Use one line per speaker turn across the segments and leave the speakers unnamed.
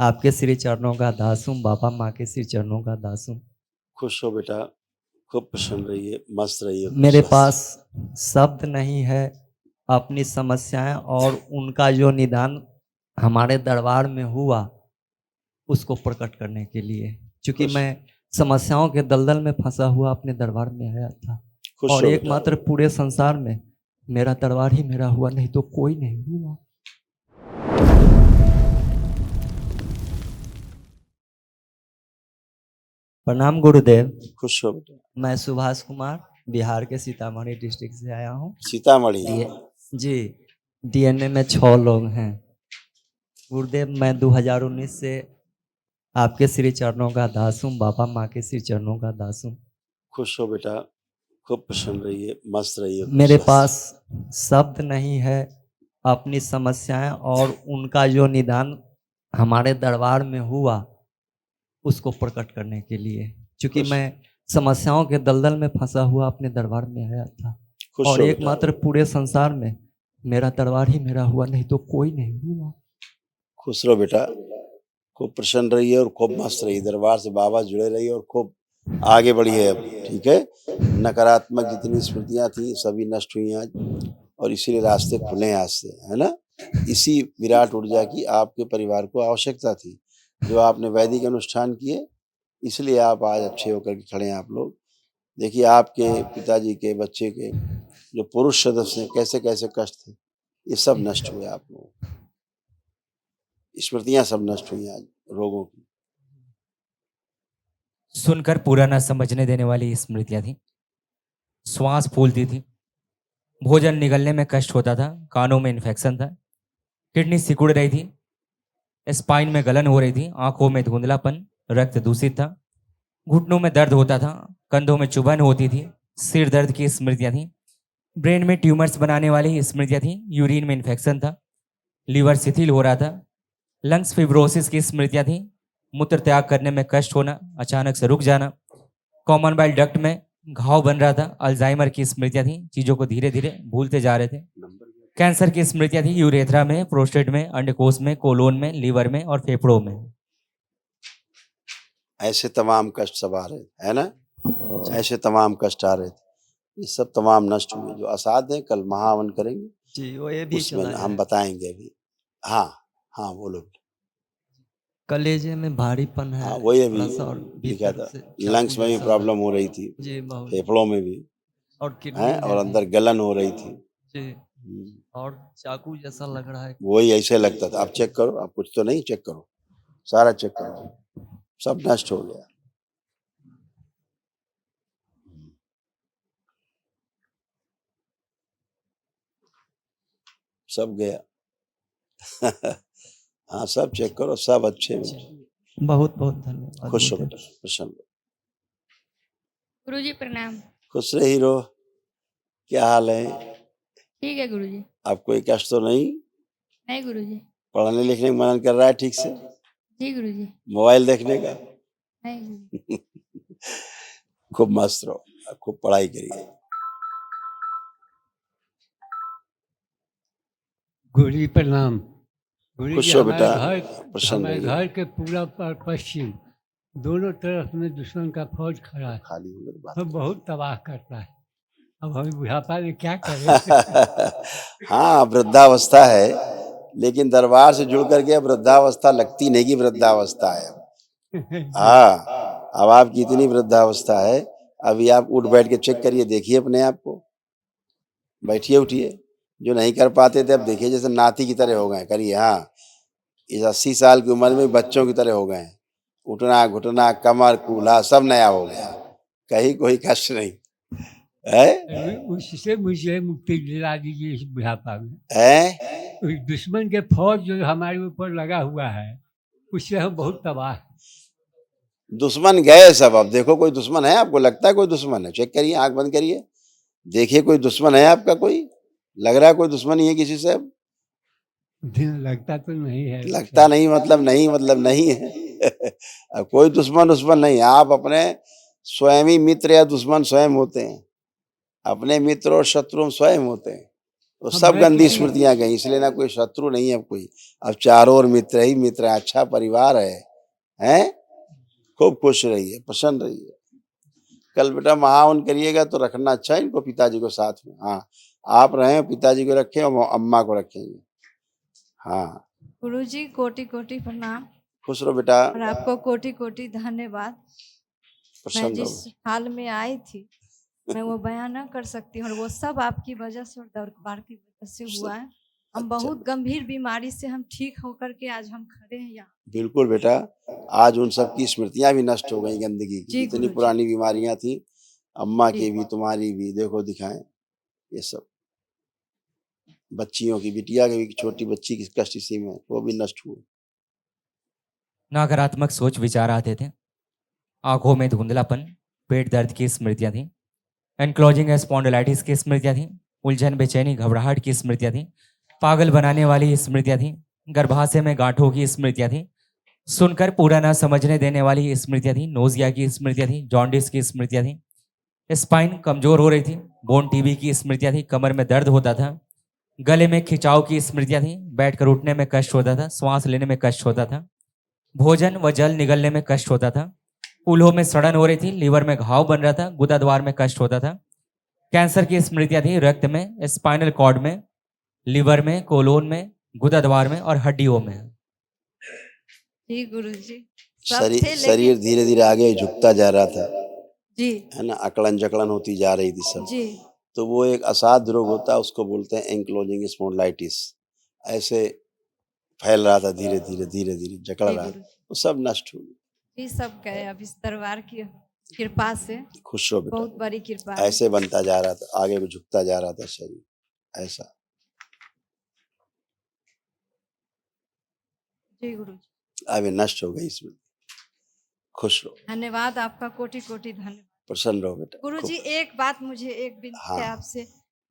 आपके श्री चरणों का दास हूँ बाबा, माँ के श्री चरणों का दास हूँ।
खुश हो बेटा, खूब प्रसन्न रहिए, मस्त रहिए।
मेरे पास शब्द नहीं है अपनी समस्याएं और उनका जो निदान हमारे दरबार में हुआ उसको प्रकट करने के लिए, क्योंकि
खुश
मैं समस्याओं के दलदल में फंसा हुआ अपने दरबार में आया था
खुश
और
हो बेटा।
एकमात्र पूरे संसार में मेरा दरबार ही मेरा हुआ, नहीं तो कोई नहीं हुआ। प्रणाम गुरुदेव।
खुश हो बेटा।
मैं सुभाष कुमार बिहार के सीतामढ़ी डिस्ट्रिक्ट से आया हूँ।
सीतामढ़ी।
जी, डीएनए में 6 लोग हैं। गुरुदेव, मैं 2019 से आपके श्री चरणों का दास हूँ बाबा, माँ के श्री चरणों का दास हूँ।
खुश हो बेटा, खूब प्रसन्न रहिए, मस्त रहिए।
मेरे पास शब्द नहीं है अपनी समस्याएं और उनका जो निदान हमारे दरबार में हुआ उसको प्रकट करने के लिए, क्योंकि मैं समस्याओं के दलदल में फंसा हुआ अपने दरबार में आया था और एकमात्र पूरे संसार में मेरा दरबार ही मेरा हुआ, नहीं तो कोई नहीं हुआ।
खुश रहो बेटा, खूब प्रसन्न रहिए और खूब मस्त रहिए। दरबार से बाबा जुड़े रहिए और खूब आगे बढ़िए। अब ठीक है, नकारात्मक जितनी स्मृतियां थी सभी नष्ट हुई आज, और इसीलिए रास्ते खुले हैं आज से, है ना। इसी विराट ऊर्जा की आपके परिवार को आवश्यकता थी, जो आपने वैदिक अनुष्ठान किए, इसलिए आप आज अच्छे होकर के खड़े हैं। आप लोग देखिए, आपके पिताजी के बच्चे के जो पुरुष सदस्य कैसे कैसे कष्ट थे, ये सब नष्ट हुए। आप लोग स्मृतियां सब नष्ट हुई आज रोगों की।
सुनकर पूरा न समझने देने वाली स्मृतियां थी। श्वास फूलती थी, भोजन निगलने में कष्ट होता था, कानों में इन्फेक्शन था, किडनी सिकुड़ रही थी, स्पाइन में गलन हो रही थी, आंखों में धुंधलापन, रक्त दूषित था, घुटनों में दर्द होता था, कंधों में चुभन होती थी, सिर दर्द की स्मृतियां थी, ब्रेन में ट्यूमर्स बनाने वाली स्मृतियां थी, यूरिन में इन्फेक्शन था, लीवर शिथिल हो रहा था, लंग्स फिब्रोसिस की स्मृतियां थी, मूत्र त्याग करने में कष्ट होना, अचानक से रुक जाना, कॉमन बाइल डक्ट में घाव बन रहा था, अल्जाइमर की स्मृतियां थी, चीजों को धीरे धीरे भूलते जा रहे थे, कैंसर की स्मृतियां थी, यूरेथ्रा में, प्रोस्टेट में, अंडकोश में, कोलोन में, लीवर में और फेफड़ों में।
ऐसे तमाम कष्ट सब आ रहे थे, है ना। ऐसे तमाम कष्ट आ रहे थे, ये सब तमाम नष्ट हुए। जो असाध्य है, कल महावन करेंगे
जी, वो ये भी
उसमें
चला
हम
जाए।
बताएंगे अभी। हाँ हाँ, बोलो।
कलेजे में भारीपन है
हाँ, वही
थोड़ा
अभी
सा और
लिखा
भीतर
था।
से चाकू
लंग्स में भी
जैसा
प्रॉब्लम हो रही थी,
जी बहुत,
फेफड़ों में भी
और किडनी
है,
में
और
भी
अंदर गलन हो रही थी।
जी, और चाकू जैसा लग रहा है।
वही ऐसे लगता था। आप चेक करो, आप कुछ तो नहीं, चेक करो, सारा चेक करो, सब नष्ट हो गया। सब गया। हाँ, सब चेक करो, सब अच्छे हैं।
बहुत बहुत धन्यवाद।
खुश हो बेटा, प्रसन्न हो।
गुरुजी प्रणाम।
खुश रही रो। क्या हाल है?
ठीक है गुरुजी।
आप कोई कष्ट तो नहीं?
नहीं गुरुजी।
पढ़ने लिखने में मन कर रहा है ठीक से?
जी गुरुजी।
मोबाइल देखने का?
नहीं गुरुजी।
खूब मस्त रहो, खूब पढ़ाई करिए।
गुरुजी प्रणाम। गुरुजी
खुश हो बेटा, प्रसन्न
हमारे
रहिए।
घर के पूरब और पश्चिम दोनों तरफ में दुश्मन का फौज खड़ा है,
खाली हो गई बात।
तो बहुत तबाह करता है। अब हम बुढ़ापा में क्या करें?
हाँ, वृद्धावस्था है, लेकिन दरबार से जुड़ करके अब वृद्धावस्था लगती नहीं कि वृद्धावस्था है। हाँ, अब आपकी इतनी वृद्धावस्था है, अभी आप उठ बैठ के चेक करिए, देखिए अपने आप को, बैठिए उठिए। जो नहीं कर पाते थे अब देखिए जैसे नाती की तरह हो गए, करिए। हाँ, इस 80 साल की उम्र में बच्चों की तरह हो गए, उठना घुटना कमर कूल्हा सब नया हो गया, कहीं कोई कष्ट नहीं है।
उससे मुझे मुक्ति दिला दीजिए इस बुढ़ापा में।
है
उस दुश्मन के फौज जो हमारे ऊपर लगा हुआ है, उससे हम बहुत तबाह हैं।
दुश्मन गए सब। अब देखो, कोई दुश्मन है आपको? लगता है कोई दुश्मन है? चेक करिए, आंख बंद करिए, देखिए कोई दुश्मन है आपका? कोई लग रहा है कोई दुश्मनी है किसी से? अब
लगता तो नहीं है।
लगता नहीं मतलब नहीं, मतलब नहीं है। अब कोई दुश्मन नहीं, आप अपने स्वयं ही मित्र या दुश्मन स्वयं होते हैं। अपने मित्र और शत्रु स्वयं होते हैं, वो
हम
सब
हैं
गंदी
किसी-
स्मृतियां गई, इसलिए ना कोई शत्रु नहीं है, अब कोई, अब चारों ओर मित्र ही मित्र है, अच्छा परिवार है, हैं? खूब खुश रहिए, प्रसन्न रहिए। कल बेटा महावन करिएगा तो रखना अच्छा है इनको, पिताजी को साथ में। हाँ, आप रहे, पिताजी को रखें और अम्मा को रखेंगे। हाँ,
गुरुजी कोटि कोटि प्रणाम
खुश रहो बेटा,
और आपको कोटि कोटि धन्यवाद। मैं
प्रसन्न
जिस
रहो।
हाल में आई थी मैं वो बयान न कर सकती हूँ, और वो सब आपकी वजह से और दरबार की वजह से हुआ है। हम
अच्छा।
बहुत गंभीर बीमारी से हम ठीक होकर के आज हम खड़े हैं यहाँ।
बिल्कुल बेटा, आज उन सब की स्मृतियां भी नष्ट हो गई, गंदगी की,
जी
जितनी
गुरुजी।
पुरानी बीमारियां थी, अम्मा
जी।
की भी तुम्हारी भी, देखो दिखाएं ये सब, बच्चियों की, बिटिया की भी, छोटी बच्ची की कष्ट इसी में, वो भी नष्ट हुई।
नकारात्मक सोच विचार आते थे, आंखों में धुंधलापन, पेट दर्द की स्मृतियां थी, एनक्लोजिंग स्पॉन्डिलाइटिस की स्मृतियां थी, उलझन बेचैनी घबराहट की स्मृतियां थी, पागल बनाने वाली स्मृतियां थी, गर्भाशय में गांठों की स्मृतियां थी, सुनकर पूरा ना समझने देने वाली स्मृतियां थी, नोजिया की स्मृतियां थी, जॉन्डिस की स्मृतियां थी, स्पाइन कमजोर हो रही थी, बोन टीबी की स्मृतियां थी, कमर में दर्द होता था, गले में खिंचाव की स्मृतियां थी, बैठकर उठने में कष्ट होता था, श्वास लेने में कष्ट होता था, भोजन व जल निगलने में कष्ट होता था, उल्हों में सड़न हो रही थी, लीवर में घाव बन रहा था, गुदाद्वार में कष्ट होता था, कैंसर की स्मृतियां थी, रक्त में, स्पाइनल कॉर्ड में, लिवर में, कोलोन में, गुदाद्वार में और हड्डियों में।
जी गुरुजी। सब
शरीर
थे
शरीर
लेकिन
धीरे धीरे आगे झुकता जा रहा था,
जी
है ना, अकड़न जकड़न होती जा रही थी सब।
जी
तो वो एक असाध्य रोग होता है, उसको बोलते हैं एंक्लोजिंग स्पॉन्डिलाइटिस। ऐसे फैल रहा था, धीरे धीरे धीरे धीरे जकड़
जी
रहा था,
गुरुजी।
वो सब नष्ट हो गया।
ये सब गए अब इस दरबार की कृपा से।
खुश रहो बेटा,
बहुत बड़ी कृपा है।
ऐसे बनता जा रहा था, आगे को झुकता जा रहा था शरीर, ऐसा।
जी गुरुजी।
अभी नष्ट हो गई इसमें, खुश रहो,
धन्यवाद आपका, कोटि कोटि धन्यवाद।
प्रसन्न रहो बेटा।
गुरुजी एक बात, मुझे एक विनती
हाँ।
है आपसे।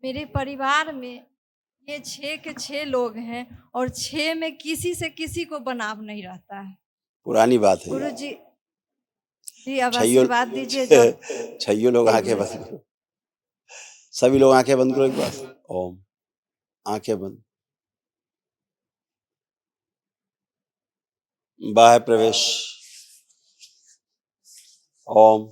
मेरे परिवार में ये 6 के 6 लोग हैं और 6 में किसी से किसी को बनाव नहीं रहता है।
पुरानी बात है ये।
गुरुजी जी अब
छैयो
आशीर्वाद दीजिए। जब
छैयो लोग आंखें बंद करो, सभी लोग आंखें बंद करो एक बार। ओम, आंखें बंद, बाह्य प्रवेश। ओम,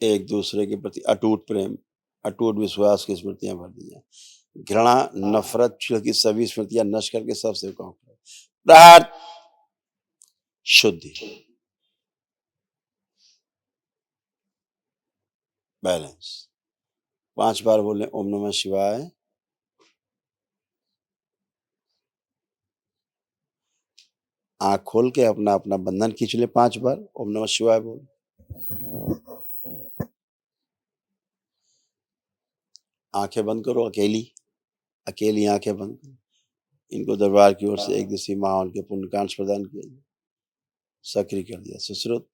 एक दूसरे के प्रति अटूट प्रेम, अटूट विश्वास की स्मृतियां भर दी जाए। घृणा, नफरत की सभी स्मृतियां नष्ट करके सबसे कहो प्रार्थ शुद्धि, बैलेंस। 5 बार बोले ओम नमः शिवाय। आंख खोल के अपना अपना बंधन खींच ले 5 बार, ओम नमः शिवाय बोल। आंखें बंद करो, अकेली अकेली आंखें बंद करो। इनको दरबार की ओर से एक दिवसीय माहौल के पुण्यकांश प्रदान किया जाए, सक्रिय कर दिया। सुश्रुत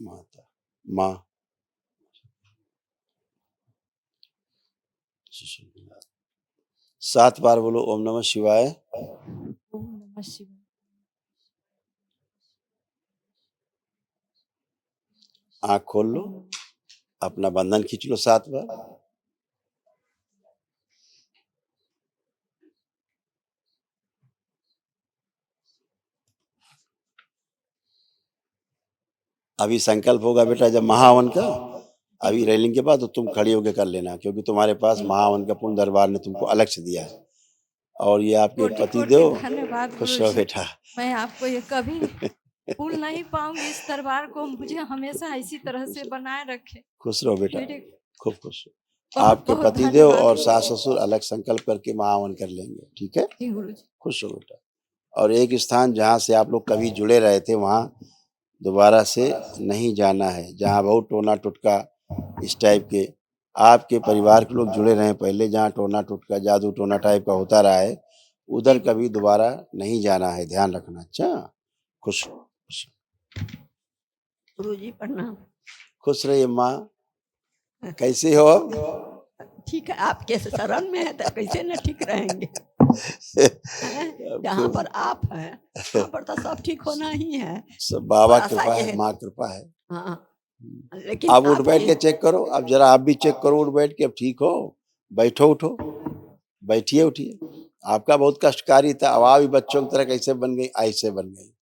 माता माँ, 7 बार बोलो ओम नमः शिवाय।
ओम नमः शिवाय।
आंख खोल लो, अपना बंधन खींच लो 7 बार। अभी संकल्प होगा बेटा जब महावन का, अभी रेलिंग के बाद तो तुम खड़ी होकर कर लेना, क्योंकि तुम्हारे पास महावन का पूर्ण दरबार ने तुमको अलग से दिया है, और ये आपके
कोटि
पति
कोटि
देव।
धन्यवाद
खुश रहो
गुरुजी।
बेटा।
मैं आपको ये कभी भूल नहीं पाऊंगी। इस दरबार को मुझे हमेशा इसी तरह से बनाए रखे।
खुश रहो बेटा,
मेरे
खूब खुश रहो।
बहुत
आपके
बहुत
पति देव
धन्यवाद
और
गुरुजी।
सास ससुर अलग संकल्प करके महावन कर लेंगे, ठीक है।
जी गुरुजी।
खुश रहो बेटा। और एक स्थान जहाँ से आप लोग कभी जुड़े रहे थे, वहाँ दोबारा से नहीं जाना है, जहाँ बहुत टोना टुटका इस टाइप के आपके परिवार के लोग जुड़े रहे पहले, जहाँ टोना टुटका जादू टोना टाइप का होता रहा है, उधर कभी दोबारा नहीं जाना है, ध्यान रखना। अच्छा, खुश रहो, खुश रहो।
गुरुजी प्रणाम।
खुश रहिए माँ। कैसे हो अब?
ठीक है, आपके शरण में है तो कैसे न ठीक रहेंगे। जहाँ पर आप हैं वहाँ पर तो सब ठीक होना ही है।
सब बाबा
आशा
कृपा
ये
है,
है।
माँ कृपा है।
हाँ, लेकिन
आप उठ
आप
बैठ के चेक करो, अब जरा आप भी चेक करो उठ बैठ के, अब ठीक हो, बैठो उठो, बैठिए उठिए। आपका बहुत कष्टकारी था, अब आप भी बच्चों की तरह कैसे बन गई, ऐसे बन गई।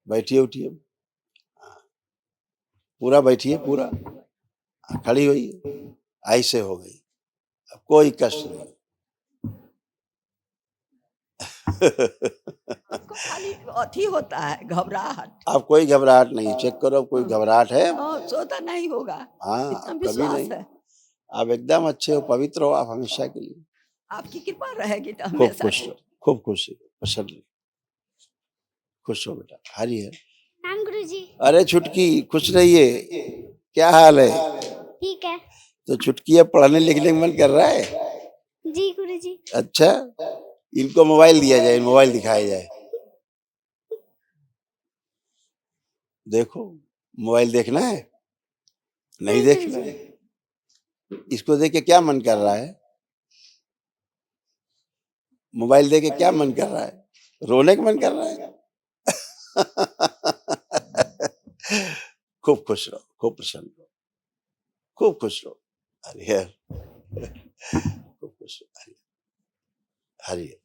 बैठिए उठिए, पूरा बैठिए, पूरा खड़ी होइए, ऐसे हो गई, अब कोई कष्ट नहीं।
हमको खाली अथी होता है, घबराहट।
अब कोई घबराहट नहीं, चेक करो, अब कोई घबराहट है?
सोता नहीं होगा,
हाँ,
इतना
कभी
विश्वास
नहीं।
है।
आप एकदम अच्छे हो, पवित्र हो आप हमेशा के लिए।
आपकी कृपा रहेगी तो
खूब
हमेशा
खुश
की।
रहो, खूब खुश रहो, प्रसन्न रहो, खुश हो बेटा। हरी है।
नाम गुरुजी।
अरे छुटकी, खुश रहिए, क्या हाल है?
ठीक है
तो छुटकी अब पढ़ने लिखने में मन कर रहा है?
जी गुरुजी।
अच्छा, इनको मोबाइल दिया जाए, मोबाइल दिखाया जाए, देखो मोबाइल देखना है, नहीं देखना है? इसको देख के क्या मन कर रहा है? मोबाइल देख के क्या मन कर रहा है? रोने का मन कर रहा है? खूब खुश रहो, खूब प्रसन्न रहो, खूब खुश रहो। हरि हर, खूब खुश रहो। हरि हरि।